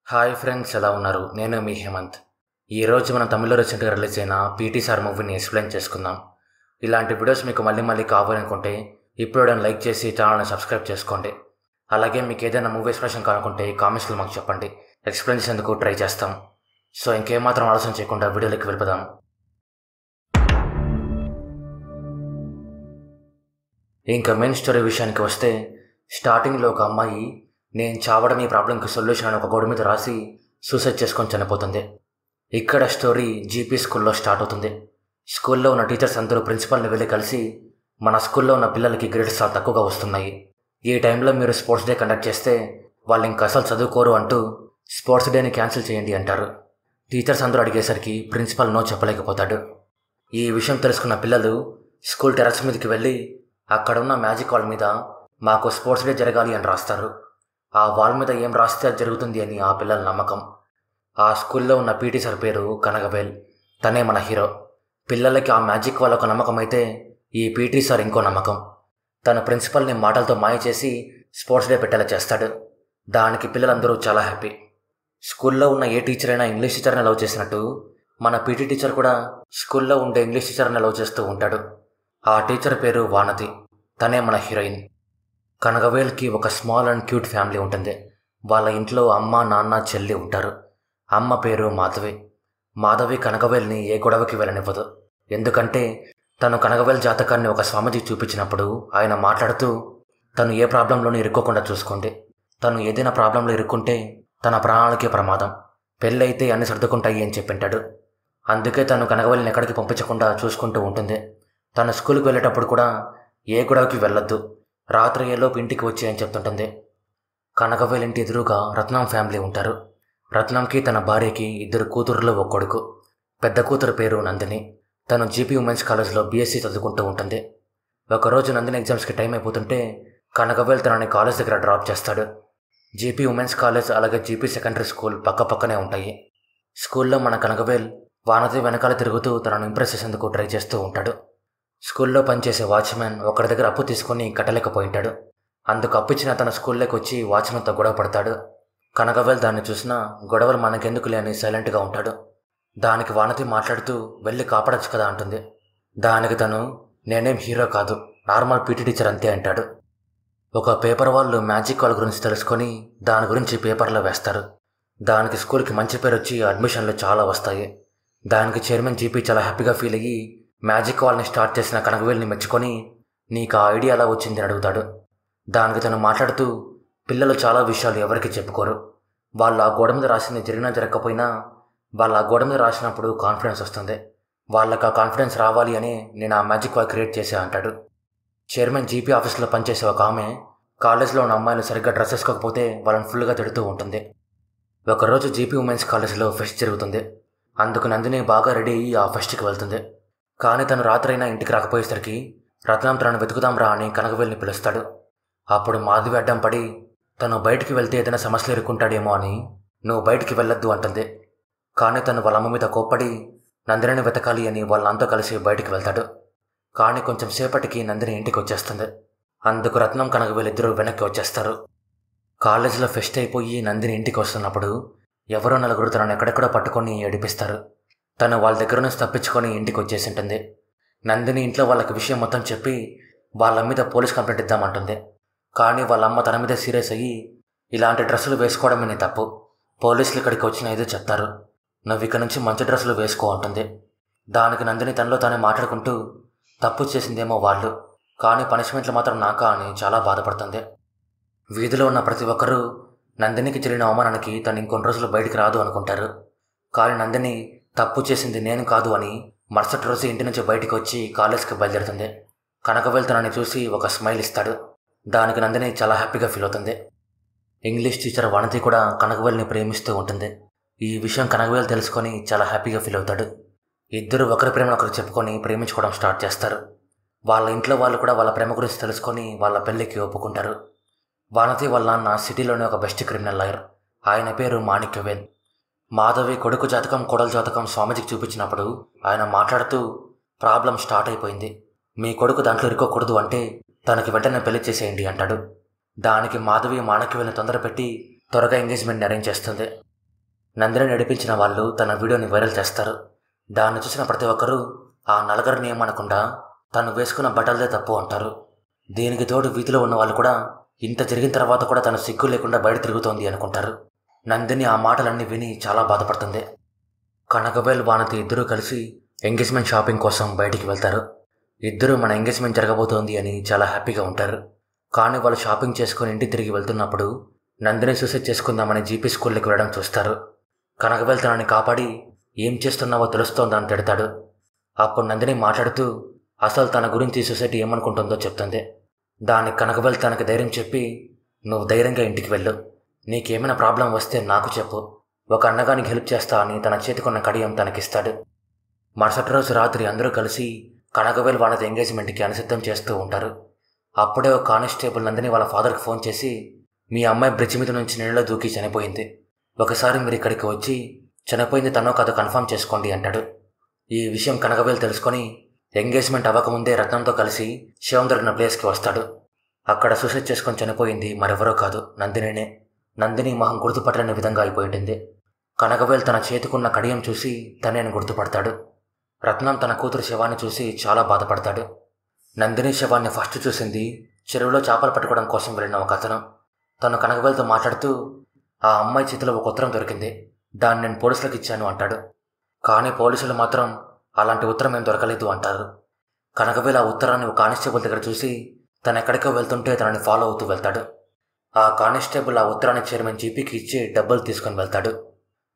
Hi friends, ఎలా ఉన్నారు? నేను మీ హేమంత్. ఈరోజు మనం తమిళ్లో రీసెంట్గా రిలీజ్ అయిన పీటీ సార్ మూవీని ఎక్స్ప్లెయిన్ చేసుకుందాం. ఇలాంటి వీడియోస్ మీకు మళ్ళీ కావాలనుకుంటే ఇప్పుడు లైక్ చేసి ఛానల్ని సబ్స్క్రైబ్ చేసుకోండి. అలాగే మీకు ఏదైనా మూవీ ఎక్స్ప్లెనేషన్ కావాలనుకుంటే కామెంట్స్లో మాకు చెప్పండి, ఎక్స్ప్లెయిన్ చేసేందుకు ట్రై చేస్తాం. సో ఇంకేమాత్రం ఆలోచన చేయకుండా వీడియోలోకి వెళ్ళిపోదాం. ఇంకా మెయిన్ స్టోరీ విషయానికి వస్తే, స్టార్టింగ్లో ఒక అమ్మాయి నేను చావడం ఈ ప్రాబ్లంకి సొల్యూషన్ అని ఒక గోడ మీద రాసి సూసైడ్ చేసుకొని చనిపోతుంది. ఇక్కడ స్టోరీ జీపీ స్కూల్లో స్టార్ట్ అవుతుంది. స్కూల్లో ఉన్న టీచర్స్ అందరూ ప్రిన్సిపల్ని వెళ్ళి కలిసి, మన స్కూల్లో ఉన్న పిల్లలకి గ్రేడ్స్ చాలా తక్కువగా వస్తున్నాయి, ఈ టైంలో మీరు స్పోర్ట్స్ డే కండక్ట్ చేస్తే వాళ్ళు ఇంకా అసలు చదువుకోరు అంటూ స్పోర్ట్స్ డేని క్యాన్సిల్ చేయండి అంటారు. టీచర్స్ అందరూ అడిగేసరికి ప్రిన్సిపల్ నో చెప్పలేకపోతాడు. ఈ విషయం తెలుసుకున్న పిల్లలు స్కూల్ టెర్రస్ మీదకి వెళ్ళి అక్కడున్న మ్యాజిక్ వాల్ మీద మాకు స్పోర్ట్స్ డే జరగాలి అని రాస్తారు. ఆ వాల్ మీద ఏం రాస్తే అది జరుగుతుంది అని ఆ పిల్లల నమ్మకం. ఆ స్కూల్లో ఉన్న పీటీ సార్ పేరు కనగవేల్. తనే మన హీరో. పిల్లలకి ఆ మ్యాజిక్ వాల్ ఒక నమ్మకం అయితే, ఈ పీటీ సార్ ఇంకో నమ్మకం. తన ప్రిన్సిపల్ని మాటలతో మాయ చేసి స్పోర్ట్స్ డే పెట్టేలా చేస్తాడు. దానికి పిల్లలందరూ చాలా హ్యాపీ. స్కూల్లో ఉన్న ఏ టీచర్ అయినా ఇంగ్లీష్ టీచర్ని లవ్ చేసినట్టు మన పీటీ టీచర్ కూడా స్కూల్లో ఉండే ఇంగ్లీష్ టీచర్ని లవ్ చేస్తూ ఉంటాడు. ఆ టీచర్ పేరు వానతి. తనే మన హీరోయిన్. కనగవేల్కి ఒక స్మాల్ అండ్ క్యూట్ ఫ్యామిలీ ఉంటుంది. వాళ్ళ ఇంట్లో అమ్మ, నాన్న, చెల్లి ఉంటారు. అమ్మ పేరు మాధవి. మాధవి కనగవేల్ని ఏ గొడవకి వెళ్ళనివ్వదు. ఎందుకంటే తను కనగవేల్ జాతకాన్ని ఒక స్వామీజీకి చూపించినప్పుడు ఆయన మాట్లాడుతూ, తను ఏ ప్రాబ్లంలోనూ ఇరుక్కోకుండా చూసుకోండి, తను ఏదైనా ప్రాబ్లంలో ఇరుక్కుంటే తన ప్రాణాలకే ప్రమాదం, పెళ్ళైతే అన్ని సర్దుకుంటాయి అని చెప్పింటాడు. అందుకే తను కనగవేల్ని ఎక్కడికి పంపించకుండా చూసుకుంటూ ఉంటుంది. తను స్కూల్కి వెళ్ళేటప్పుడు కూడా ఏ గొడవకి వెళ్ళొద్దు, రాత్రి ఏలోపు ఇంటికి వచ్చి అని చెప్తుంటుంది. కనగవేల్ ఇంటి ఎదురుగా రత్నం ఫ్యామిలీ ఉంటారు. రత్నంకి తన భార్యకి 2 కూతురులో ఒక కొడుకు. పెద్ద కూతురు పేరు నందిని. తను జీపీ ఉమెన్స్ కాలేజ్లో బీఎస్సీ చదువుకుంటూ ఉంటుంది. ఒకరోజు నందిని ఎగ్జామ్స్కి టైం అయిపోతుంటే కనగవేల్ తనని కాలేజ్ దగ్గర డ్రాప్ చేస్తాడు. జీపీ ఉమెన్స్ కాలేజ్ అలాగే జీపీ సెకండరీ స్కూల్ పక్కనే ఉంటాయి. స్కూల్లో మన కనగవేల్ వానతి వెనకాల తిరుగుతూ తనను ఇంప్రెస్ చేసేందుకు ట్రై చేస్తూ ఉంటాడు. స్కూల్లో పనిచేసే వాచ్మెన్ ఒకరి దగ్గర అప్పు తీసుకొని కట్టలేకపోయింటాడు. అందుకు అప్పిచ్చిన తన స్కూల్లోకి వచ్చి వాచ్మెన్తో గొడవ పడతాడు. కనగవేల్ దాన్ని చూసినా గొడవలు మనకెందుకులే అని సైలెంట్గా ఉంటాడు. దానికి వానతి మాట్లాడుతూ వెళ్ళి కాపాడచ్చు కదా అంటుంది. దానికి తను, నేనేం హీరో కాదు, నార్మల్ పీటీ టీచర్ అంతే అంటాడు. ఒక పేపర్ వాళ్ళు మ్యాజిక్ వాల్ గురించి తెలుసుకొని దాని గురించి పేపర్లో వేస్తారు. దానికి స్కూల్కి మంచి పేరు వచ్చి అడ్మిషన్లు చాలా వస్తాయి. దానికి చైర్మన్ జీపీ చాలా హ్యాపీగా ఫీల్ అయ్యి మ్యాజిక్ వాల్ని స్టార్ట్ చేసిన కనగవేల్ని మెచ్చుకొని, నీకు ఆ ఐడియా ఎలా వచ్చింది అని అడుగుతాడు. దానికి తను మాట్లాడుతూ, పిల్లలు చాలా విషయాలు ఎవరికి చెప్పుకోరు, వాళ్ళు ఆ గోడ మీద రాసింది జరిగినా జరగకపోయినా వాళ్ళు ఆ గోడ మీద రాసినప్పుడు కాన్ఫిడెన్స్ వస్తుంది, వాళ్ళకి ఆ కాన్ఫిడెన్స్ రావాలి అని నేను ఆ మ్యాజిక్ వాల్ క్రియేట్ చేశా అంటాడు. చైర్మన్ జీపీ ఆఫీస్లో పనిచేసే ఒక ఆమె కాలేజ్లో ఉన్న అమ్మాయిలు సరిగ్గా డ్రెస్ వేసుకోకపోతే వాళ్ళని ఫుల్గా తిడుతూ ఉంటుంది. ఒకరోజు జీపీ ఉమెన్స్ కాలేజ్లో ఫెస్ట్ జరుగుతుంది. అందుకు నందిని బాగా రెడీ అయ్యి ఆ ఫెస్ట్కి వెళ్తుంది. కానీ తను రాత్రైనా ఇంటికి రాకపోయేసరికి రత్నం తనను వెతుకుదాం రా అని కనగవేల్ని పిలుస్తాడు. అప్పుడు మాధవి అడ్డం పడి, తను బయటికి వెళ్తే ఏదైనా సమస్యలు ఎదుర్కొంటాడేమో అని నువ్వు బయటికి వెళ్ళొద్దు అంటుంది. కానీ తను వాళ్ళ అమ్మ మీద కోప్పడి నందినిని వెతకాలి అని వాళ్ళంతా కలిసి బయటికి వెళ్తాడు. కానీ కొంచెం సేపటికి నందిని ఇంటికి వచ్చేస్తుంది. అందుకు రత్నం కనగవేల్ ఇద్దరూ వెనక్కి వచ్చేస్తారు. కాలేజీలో ఫెస్ట్ అయిపోయి నందిని ఇంటికి వస్తున్నప్పుడు ఎవరో నలుగురు తనను ఎక్కడెక్కడో పట్టుకొని ఏడిపిస్తారు. తను వాళ్ళ దగ్గర నుంచి తప్పించుకొని ఇంటికి వచ్చేసి ఉంటుంది. నందిని ఇంట్లో వాళ్ళకి విషయం మొత్తం చెప్పి వాళ్ళ మీద పోలీస్ కంప్లైంట్ ఇద్దామంటుంది. కానీ వాళ్ళ అమ్మ తన మీద సీరియస్ అయ్యి, ఇలాంటి డ్రెస్సులు వేసుకోవడమే నీ తప్పు, పోలీసులు ఇక్కడికి వచ్చిన ఏదో చెప్తారు, నువ్వు ఇక నుంచి మంచి డ్రెస్సులు వేసుకో అంటుంది. దానికి నందిని తనలో తానే మాట్లాడుకుంటూ, తప్పు చేసిందేమో వాళ్ళు, కానీ పనిష్మెంట్లు మాత్రం నాకా అని చాలా బాధపడుతుంది. వీధిలో ఉన్న ప్రతి ఒక్కరూ నందినికి జరిగిన అవమానానికి తను ఇంకొన్ని రోజులు బయటికి రాదు అనుకుంటారు. కానీ నందిని తప్పు చేసింది నేను కాదు అని మరుసటి రోజు ఇంటి నుంచి బయటికి వచ్చి కాలేజ్కి బయలుదేరుతుంది. కనగవేల్ తనని చూసి ఒక స్మైల్ ఇస్తాడు. దానికి నందిని చాలా హ్యాపీగా ఫీల్ అవుతుంది. ఇంగ్లీష్ టీచర్ వానతి కూడా కనగవేల్ని ప్రేమిస్తూ ఉంటుంది. ఈ విషయం కనగవేల్ తెలుసుకొని చాలా హ్యాపీగా ఫీల్ అవుతాడు. ఇద్దరు ఒకరి ప్రేమను ఒకరు చెప్పుకొని ప్రేమించుకోవడం స్టార్ట్ చేస్తారు. వాళ్ళ ఇంట్లో వాళ్ళు కూడా వాళ్ళ ప్రేమ గురించి తెలుసుకొని వాళ్ళ పెళ్లికి ఒప్పుకుంటారు. వానతి వాళ్ళ నాన్న సిటీలోనే ఒక బెస్ట్ క్రిమినల్ లాయర్. ఆయన పేరు మాణిక్యవేల్. మాధవి కొడుకు జాతకం కోడల జాతకం స్వామీజీకి చూపించినప్పుడు ఆయన మాట్లాడుతూ, ప్రాబ్లం స్టార్ట్ అయిపోయింది, మీ కొడుకు దాంట్లో ఇరుక్కోకూడదు అంటే తనకి వెంటనే పెళ్లి చేసేయండి అంటాడు. దానికి మాధవి మాణిక్యవేల్ని తొందరపెట్టి త్వరగా ఎంగేజ్మెంట్ని అరేంజ్ చేస్తుంది. నందిని నడిపించిన వాళ్ళు తన వీడియోని వైరల్ చేస్తారు. దాన్ని చూసిన ప్రతి ఒక్కరూ ఆ నలుగురిని ఏమనకుండా తను వేసుకున్న బట్టలదే తప్పు అంటారు. దీనికి తోడు వీధిలో ఉన్న వాళ్ళు కూడా ఇంత జరిగిన తర్వాత కూడా తను సిగ్గు లేకుండా బయట తిరుగుతోంది అనుకుంటారు. నందిని ఆ మాటలన్నీ విని చాలా బాధపడుతుంది. కనకవేల్ వానతి ఇద్దరూ కలిసి ఎంగేజ్మెంట్ షాపింగ్ కోసం బయటికి వెళ్తారు. ఇద్దరూ మన ఎంగేజ్మెంట్ జరగబోతోంది అని చాలా హ్యాపీగా ఉంటారు. కానీ వాళ్ళు షాపింగ్ చేసుకుని ఇంటికి తిరిగి వెళ్తున్నప్పుడు నందిని సూసైడ్ చేసుకుందామని జీపీ స్కూల్లోకి వెళ్ళడం చూస్తారు. కనకవేల్ తనని కాపాడి ఏం చేస్తున్నావో తెలుస్తోందని తిడతాడు. అప్పుడు నందిని మాట్లాడుతూ అసలు తన గురించి సొసైటీ ఏమనుకుంటుందో చెప్తుంది. దానికి కనకవేల్ తనకి ధైర్యం చెప్పి, నువ్వు ధైర్యంగా ఇంటికి వెళ్ళు, నీకేమైనా ప్రాబ్లం వస్తే నాకు చెప్పు, ఒక అన్నగానికి హెల్ప్ చేస్తా అని తన చేతికున్న కడియం తనకిస్తాడు. మరుసటి రోజు రాత్రి అందరూ కలిసి కనకవేల్ వాళ్ళ ఎంగేజ్మెంట్కి అనుసిద్ధం చేస్తూ ఉంటారు. అప్పుడే ఒక కానిస్టేబుల్ నందిని వాళ్ళ ఫాదర్కి ఫోన్ చేసి, మీ అమ్మాయి బ్రిడ్జ్ మీద నుంచి నీళ్ళలో దూకి చనిపోయింది, ఒకసారి మీరు ఇక్కడికి వచ్చి చనిపోయింది తనో కాదో కన్ఫర్మ్ చేసుకోండి అంటాడు. ఈ విషయం కనకవేల్ తెలుసుకొని ఎంగేజ్మెంట్ అవ్వకముందే రత్నంతో కలిసి శివం దొరికిన ప్లేస్కి వస్తాడు. అక్కడ సూసైడ్ చేసుకొని చనిపోయింది మరెవరో కాదు, నందినినే. నందిని మొహం గుర్తుపట్టలేని విధంగా అయిపోయింది. కనకవేల్ తన చేతికున్న కడియం చూసి తనేని గుర్తుపడతాడు. రత్నం తన కూతురు శవాన్ని చూసి చాలా బాధపడతాడు. నందిని శవాన్ని ఫస్ట్ చూసింది చెరువులో చేపలు పట్టుకోవడం కోసం వెళ్ళిన ఒక అతను. తను కనకవేల్తో మాట్లాడుతూ, ఆ అమ్మాయి చేతిలో ఒక ఉత్తరం దొరికింది, దాన్ని నేను పోలీసులకు ఇచ్చాను అంటాడు. కానీ పోలీసులు మాత్రం అలాంటి ఉత్తరం ఏం దొరకలేదు అంటారు. కనకవేల్ ఆ ఉత్తరాన్ని ఒక కానిస్టేబుల్ దగ్గర చూసి తను ఎక్కడికో వెళ్తుంటే తనని ఫాలో అవుతూ వెళ్తాడు. ఆ కానిస్టేబుల్ ఆ ఉత్తరాన్ని చైర్మన్ జీపీకి ఇచ్చి డబ్బులు తీసుకొని వెళ్తాడు.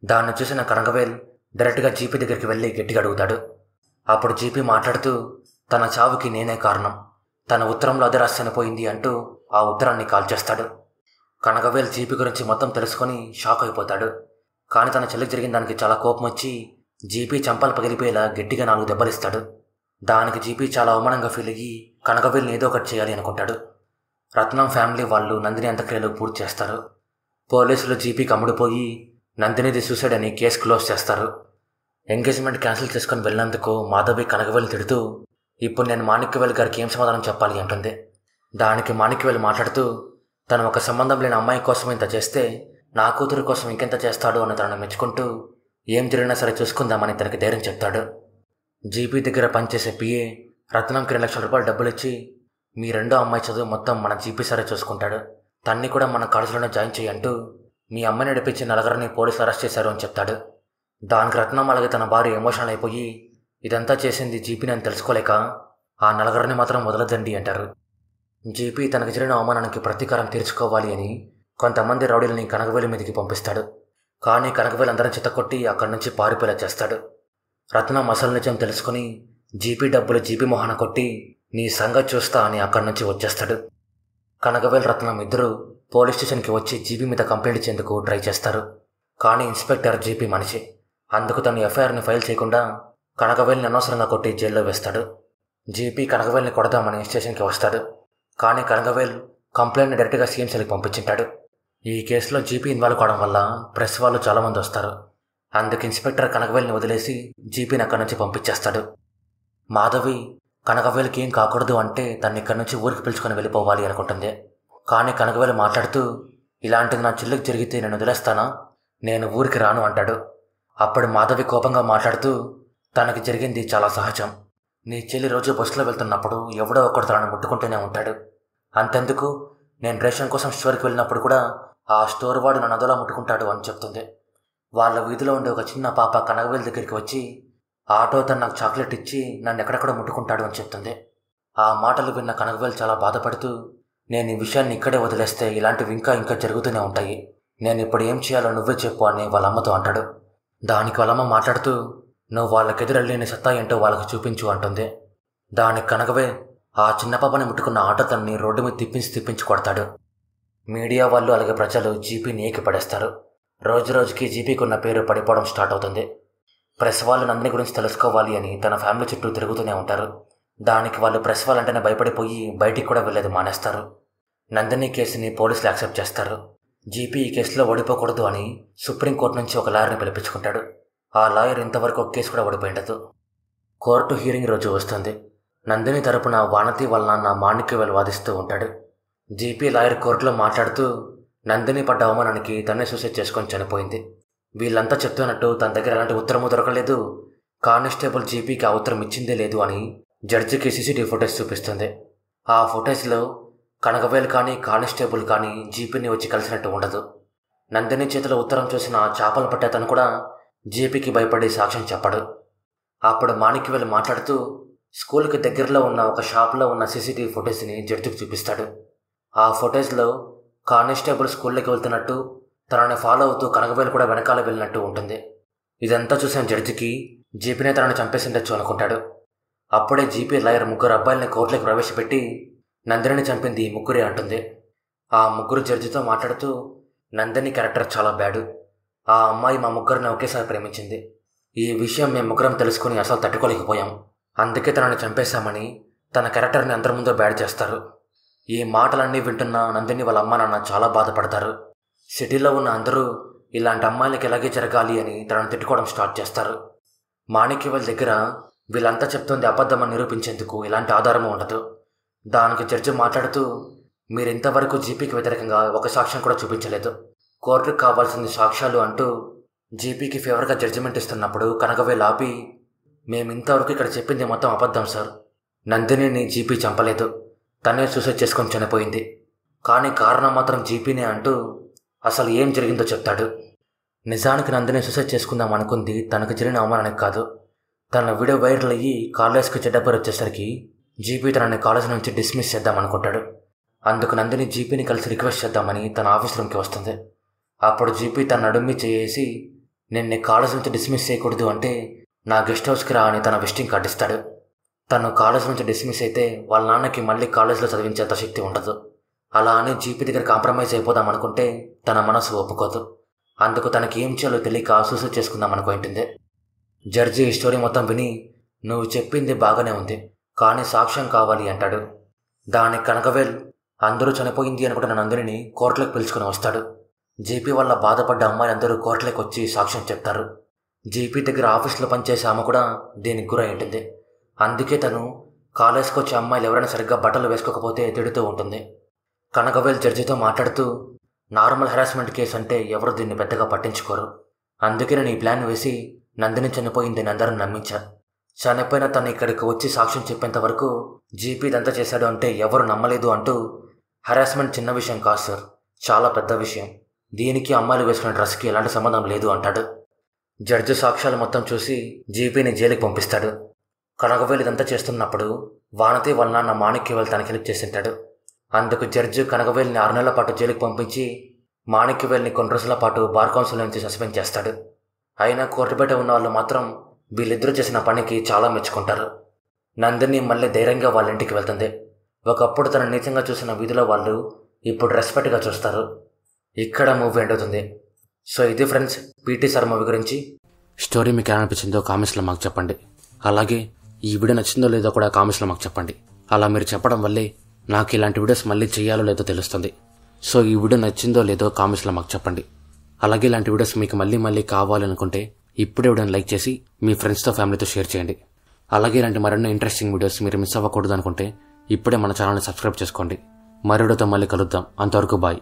దాన్ని చూసిన కనకవేల్ డైరెక్ట్గా జీపీ దగ్గరికి వెళ్ళి గట్టిగా అడుగుతాడు. అప్పుడు జీపీ మాట్లాడుతూ, తన చావుకి నేనే కారణం, తన ఉత్తరంలో అదే రాసి చనిపోయింది అంటూ ఆ ఉత్తరాన్ని కాల్చేస్తాడు. కనకవేల్ జీపీ గురించి మొత్తం తెలుసుకొని షాక్ అయిపోతాడు. కానీ తన చెల్లికి జరిగిన దానికి చాలా కోపం వచ్చి జీపీ చంపలు పగిలిపోయేలా గట్టిగా 4 దెబ్బలిస్తాడు. దానికి జీపీ చాలా అవమానంగా ఫీల్ అయ్యి కనకవేల్ని ఏదో ఒకటి చేయాలి అనుకుంటాడు. రత్నం ఫ్యామిలీ వాళ్ళు నందిని అంత్యక్రియలు పూర్తి చేస్తారు. పోలీసులు జీపీకి అమ్ముడుపోయి నందినిది సూసైడ్ అని కేసు క్లోజ్ చేస్తారు. ఎంగేజ్మెంట్ క్యాన్సిల్ చేసుకొని వెళ్ళినందుకు మాధవి కనకవేల్ని తిడుతూ, ఇప్పుడు నేను మాణిక్యవేల్ గారికి ఏం సమాధానం చెప్పాలి అంటుంది. దానికి మాణిక్యవేల్ మాట్లాడుతూ, తను ఒక సంబంధం లేని అమ్మాయి కోసం ఇంత చేస్తే నా కూతురు కోసం ఇంకెంత చేస్తాడు అని తనను మెచ్చుకుంటూ, ఏం జరిగినా సరే చూసుకుందామని తనకి ధైర్యం చెప్తాడు. జీపీ దగ్గర పనిచేసే పిఏ రత్నంకి 2 లక్షల రూపాయలు డబ్బులు ఇచ్చి, మీ రెండో అమ్మాయి చదువు మొత్తం మన జీపీ సరే చూసుకుంటాడు, తన్ని కూడా మన కాలేజీలోనే జాయిన్ చేయంటూ మీ అమ్మాయిని నడిపించి 4 పోలీసులు అరెస్ట్ చేశారు అని చెప్తాడు. దానికి రత్నం అలాగే తన భార్య ఎమోషనల్ అయిపోయి, ఇదంతా చేసింది జీపీని అని తెలుసుకోలేక ఆ 4 మాత్రం వదలదండి అంటారు. జీపీ తనకు జరిగిన అవమానానికి ప్రతీకారం తీర్చుకోవాలి అని కొంతమంది రౌడీలని కనకవేలు మీదకి పంపిస్తాడు. కానీ కనకవేలు అందరం చిత్తకొట్టి అక్కడి నుంచి పారిపోయేలా చేస్తాడు. రత్నం అసలు నిజం తెలుసుకుని జీపీ డబ్బులు జీపీ మొహాన కొట్టి, నీ సంగతి చూస్తా అని అక్కడి నుంచి వచ్చేస్తాడు. కనకవేల్ రత్నం ఇద్దరు పోలీస్ స్టేషన్కి వచ్చి జీపీ మీద కంప్లైంట్ ఇచ్చేందుకు ట్రై చేస్తారు. కానీ ఇన్స్పెక్టర్ జీపీ మనిషి, అందుకు తను ఎఫ్ఐఆర్ని ఫైల్ చేయకుండా కనకవేల్ని అనవసరంగా కొట్టి జైల్లో వేస్తాడు. జీపీ కనకవేల్ని కొడదామని స్టేషన్కి వస్తాడు. కానీ కనకవేల్ కంప్లైంట్ని డైరెక్ట్గా సీఎం సెల్కి పంపించింటాడు. ఈ కేసులో జీపీ ఇన్వాల్వ్ కావడం వల్ల ప్రెస్ వాళ్ళు చాలామంది వస్తారు. అందుకు ఇన్స్పెక్టర్ కనకవేల్ని వదిలేసి జీపీని అక్కడి నుంచి పంపించేస్తాడు. మాధవి కనకవేల్కి ఏం కాకూడదు అంటే తను ఇక్కడి నుంచి ఊరికి పిలుచుకొని వెళ్ళిపోవాలి అనుకుంటుంది. కానీ కనకవేలు మాట్లాడుతూ, ఇలాంటిది నా చెల్లికి జరిగితే నేను వదిలేస్తానా, నేను ఊరికి రాను అంటాడు. అప్పుడు మాధవి కోపంగా మాట్లాడుతూ, తనకి జరిగింది చాలా సహజం, నీ చెల్లి రోజు బస్సులో వెళ్తున్నప్పుడు ఎవడో ఒకడు తనను ముట్టుకుంటూనే ఉంటాడు, అంతెందుకు నేను రేషన్ కోసం స్టోర్కి వెళ్ళినప్పుడు కూడా ఆ స్టోర్ వాడు నన్ను అదోలా ముట్టుకుంటాడు అని చెప్తుంది. వాళ్ళ వీధిలో ఉండే ఒక చిన్న పాప కనకవేల్ దగ్గరికి వచ్చి ఆటో తను నాకు చాక్లెట్ ఇచ్చి నన్ను ఎక్కడెక్కడ ముట్టుకుంటాడు అని చెప్తుంది. ఆ మాటలు విన్న కనకవేల్ చాలా బాధపడుతూ, నేను ఈ విషయాన్ని ఇక్కడే వదిలేస్తే ఇలాంటివి ఇంకా ఇంకా జరుగుతూనే ఉంటాయి, నేను ఇప్పుడు ఏం చేయాలో నువ్వే చెప్పు అని వాళ్ళ అమ్మతో అంటాడు. దానికి వాళ్ళమ్మ మాట్లాడుతూ, నువ్వు వాళ్ళకి ఎదురెళ్ళి సత్తా ఏంటో వాళ్ళకి చూపించు అంటుంది. దానికి కనకవేల్ ఆ చిన్న పాపని ముట్టుకున్న ఆటో తనని రోడ్డు మీద తిప్పించి కొడతాడు. మీడియా వాళ్ళు అలాగే ప్రజలు జీపీని ఏకి పడేస్తారు. రోజు రోజుకి జీపీకి ఉన్న పేరు పడిపోవడం స్టార్ట్ అవుతుంది. ప్రెస్ వాళ్ళు నందిని గురించి తెలుసుకోవాలి అని తన ఫ్యామిలీ చుట్టూ తిరుగుతూనే ఉంటారు. దానికి వాళ్ళు ప్రెస్ వాళ్ళంటేనే భయపడిపోయి బయటికి కూడా వెళ్ళేది మానేస్తారు. నందిని కేసుని పోలీసులు యాక్సెప్ట్ చేస్తారు. జీపీ ఈ కేసులో ఓడిపోకూడదు అని సుప్రీంకోర్టు నుంచి ఒక లాయర్ని పిలిపించుకుంటాడు. ఆ లాయర్ ఇంతవరకు ఒక కేసు కూడా ఓడిపోయిండదు. కోర్టు హీరింగ్ రోజు వస్తుంది. నందిని తరపున వానతి వాళ్ళ నాన్న మాణిక్యవేల్ వాదిస్తూ ఉంటాడు. జీపీ లాయర్ కోర్టులో మాట్లాడుతూ, నందిని పడ్డ అవమానానికి తన్నే సూసైడ్ చేసుకొని చనిపోయింది, వీళ్ళంతా చెప్తున్నట్టు తన దగ్గర ఎలాంటి ఉత్తరము దొరకలేదు, కానిస్టేబుల్ జీపీకి ఆ ఉత్తరం ఇచ్చిందే లేదు అని జడ్జికి సీసీటీవీ ఫుటేజ్ చూపిస్తుంది. ఆ ఫుటేజ్లో కనకవేలు కానీ కానిస్టేబుల్ కానీ జీపీని వచ్చి కలిసినట్టు ఉండదు. నందిని చేతిలో ఉత్తరం చూసిన చేపలు పట్టేతను కూడా జీపీకి భయపడి సాక్ష్యం చెప్పడు. అప్పుడు మాణిక్యవేలు మాట్లాడుతూ స్కూల్కి దగ్గరలో ఉన్న ఒక షాప్లో ఉన్న సీసీటీవీ ఫుటేజ్ని జడ్జికి చూపిస్తాడు. ఆ ఫుటేజ్లో కానిస్టేబుల్ స్కూల్లోకి వెళ్తున్నట్టు, తనని ఫాలో అవుతూ కనకవేలు కూడా వెనకాల వెళ్ళినట్టు ఉంటుంది. ఇదంతా చూసిన జడ్జికి జీపీనే తనని చంపేసిండొచ్చు అనుకుంటాడు. అప్పుడే జీపీ లాయర్ ముగ్గురు అబ్బాయిల్ని కోర్టులోకి ప్రవేశపెట్టి నందినిని చంపింది ఈ ముగ్గురే అంటుంది. ఆ ముగ్గురు జడ్జితో మాట్లాడుతూ నందిని క్యారెక్టర్ చాలా బ్యాడు, ఆ అమ్మాయి మా ముగ్గురిని ఒకేసారి ప్రేమించింది, ఈ విషయం మేము ముగ్గురం తెలుసుకుని అసలు తట్టుకోలేకపోయాం, అందుకే తనని చంపేశామని తన క్యారెక్టర్ని అందరి ముందు బ్యాడ్ చేస్తారు. ఈ మాటలన్నీ వింటున్న నందిని వాళ్ళ అమ్మ నాన్న చాలా బాధపడతారు. సిటీలో ఉన్న అందరూ ఇలాంటి అమ్మాయిలకి ఎలాగే జరగాలి అని తనను తిట్టుకోవడం స్టార్ట్ చేస్తారు. మాణిక్యవేలు దగ్గర వీళ్ళంతా చెప్తుంది అబద్ధమని నిరూపించేందుకు ఎలాంటి ఆధారము ఉండదు. దానికి జడ్జి మాట్లాడుతూ మీరు ఇంతవరకు జీపీకి వ్యతిరేకంగా ఒక సాక్ష్యం కూడా చూపించలేదు, కోర్టుకు కావాల్సింది సాక్ష్యాలు అంటూ జీపీకి ఫేవర్గా జడ్జిమెంట్ ఇస్తున్నప్పుడు కనకవేలు ఆపి మేము ఇంతవరకు ఇక్కడ చెప్పింది మొత్తం అబద్ధం సార్, నందినిని జీపీ చంపలేదు, తనే సూసైడ్ చేసుకొని చనిపోయింది, కానీ కారణం మాత్రం జీపీనే అంటూ అసలు ఏం జరిగిందో చెప్తాడు. నిజానికి నందిని సూసైడ్ చేసుకుందాం అనుకుంది తనకు జరిగిన అవమానానికి కాదు. తన వీడియో వైరల్ అయ్యి కాలేజ్కి చెడ్డ పేరు వచ్చేసరికి జీపీ తనని కాలేజ్ నుంచి డిస్మిస్ చేద్దాం అనుకుంటాడు. అందుకు నందిని జీపీని కలిసి రిక్వెస్ట్ చేద్దామని తన ఆఫీస్ రూమ్కి వస్తుంది. అప్పుడు జీపీ తన నడుమి చేసి నేను కాలేజ్ నుంచి డిస్మిస్ చేయకూడదు అంటే నా గెస్ట్ హౌస్కి రా అని తన విజిటింగ్ కార్డు ఇస్తాడు. తను కాలేజ్ నుంచి డిస్మిస్ అయితే వాళ్ళ నాన్నకి మళ్ళీ కాలేజ్లో చదివించేంత శక్తి ఉండదు. అలా అని జీపీ దగ్గర కాంప్రమైజ్ అయిపోదాం అనుకుంటే తన మనసు ఒప్పుకోదు. అందుకు తనకి ఏం చేయాలో తెలియక సూసైడ్ చేసుకుందాం అనుకుంటుంది. జడ్జి ఈ స్టోరీ మొత్తం విని నువ్వు చెప్పింది బాగానే ఉంది, కానీ సాక్ష్యం కావాలి అంటాడు. దానికి కనకవేల్ అందరూ చనిపోయింది అనుకుంటున్న నందినిని కోర్టులోకి పిలుచుకుని వస్తాడు. జీపీ వల్ల బాధపడ్డ అమ్మాయిలందరూ కోర్టులోకి వచ్చి సాక్ష్యం చెప్తారు. జీపీ దగ్గర ఆఫీస్లో పనిచేసే ఆమె కూడా దీనికి గురై ఉంటుంది. అందుకే తను కాలేజ్కి వచ్చే అమ్మాయిలు ఎవరైనా సరిగ్గా బట్టలు వేసుకోకపోతే తిడుతూ ఉంటుంది. కనకవేల్ జడ్జితో మాట్లాడుతూ నార్మల్ హెరాస్మెంట్ కేసు అంటే ఎవరు దీన్ని పెద్దగా పట్టించుకోరు, అందుకే నేను ఈ ప్లాన్ వేసి నందిని చనిపోయిందని అందరూ నమ్మించా, చనిపోయిన తను ఇక్కడికి వచ్చి సాక్ష్యం చెప్పేంత వరకు జీపీ ఇదంతా చేశాడు అంటే ఎవరు నమ్మలేదు అంటూ హెరాస్మెంట్ చిన్న విషయం కాదు సార్, చాలా పెద్ద విషయం, దీనికి అమ్మాయిలు వేసుకున్న డ్రెస్కి ఎలాంటి సంబంధం లేదు అంటాడు. జడ్జి సాక్ష్యాలు మొత్తం చూసి జీపీని జైలుకి పంపిస్తాడు. కనకవేలు ఇదంతా చేస్తున్నప్పుడు వానతి వాళ్ళ నాన్న మాణిక్యవేలు తనకి హెల్ప్ చేసింటాడు. అందుకు జడ్జి కనకవేలుని 6 నెలల పాటు జైలుకి పంపించి మాణిక్యవేలుని కొన్ని రోజుల పాటు బార్ కౌన్సిల్ నుంచి సస్పెండ్ చేస్తాడు. అయినా కోర్టు బయట ఉన్న వాళ్ళు మాత్రం వీళ్ళిద్దరూ చేసిన పనికి చాలా మెచ్చుకుంటారు. నందిని మళ్ళీ ధైర్యంగా వాళ్ళ ఇంటికి వెళ్తుంది. ఒకప్పుడు తన నీచంగా చూసిన వీధిలో వాళ్ళు ఇప్పుడు రెస్పెక్ట్గా చూస్తారు. ఇక్కడ మూవీ ఎండ్ అవుతుంది. సో ఇది ఫ్రెండ్స్ పీటీ సార్ మూవీ గురించి. స్టోరీ మీకు ఎలా అనిపించిందో కామెంట్స్లో మాకు చెప్పండి. అలాగే ఈ వీడియో నచ్చిందో లేదో కూడా కామెంట్స్లో మాకు చెప్పండి. అలా మీరు చెప్పడం వల్లే నాకు ఇలాంటి వీడియోస్ మళ్ళీ చేయాలో లేదో తెలుస్తుంది. సో ఈ వీడియో నచ్చిందో లేదో కామెంట్స్లో మాకు చెప్పండి. అలాగే ఇలాంటి వీడియోస్ మీకు మళ్ళీ కావాలనుకుంటే ఇప్పుడే వీడియోని లైక్ చేసి మీ ఫ్రెండ్స్తో ఫ్యామిలీతో షేర్ చేయండి. అలాగే ఇలాంటి మరెన్నో ఇంట్రెస్టింగ్ వీడియోస్ మీరు మిస్ అవ్వకూడదు అనుకుంటే ఇప్పుడే మన ఛానల్ని సబ్స్క్రైబ్ చేసుకోండి. మరో వీడియోతో మళ్ళీ కలుద్దాం. అంతవరకు బాయ్.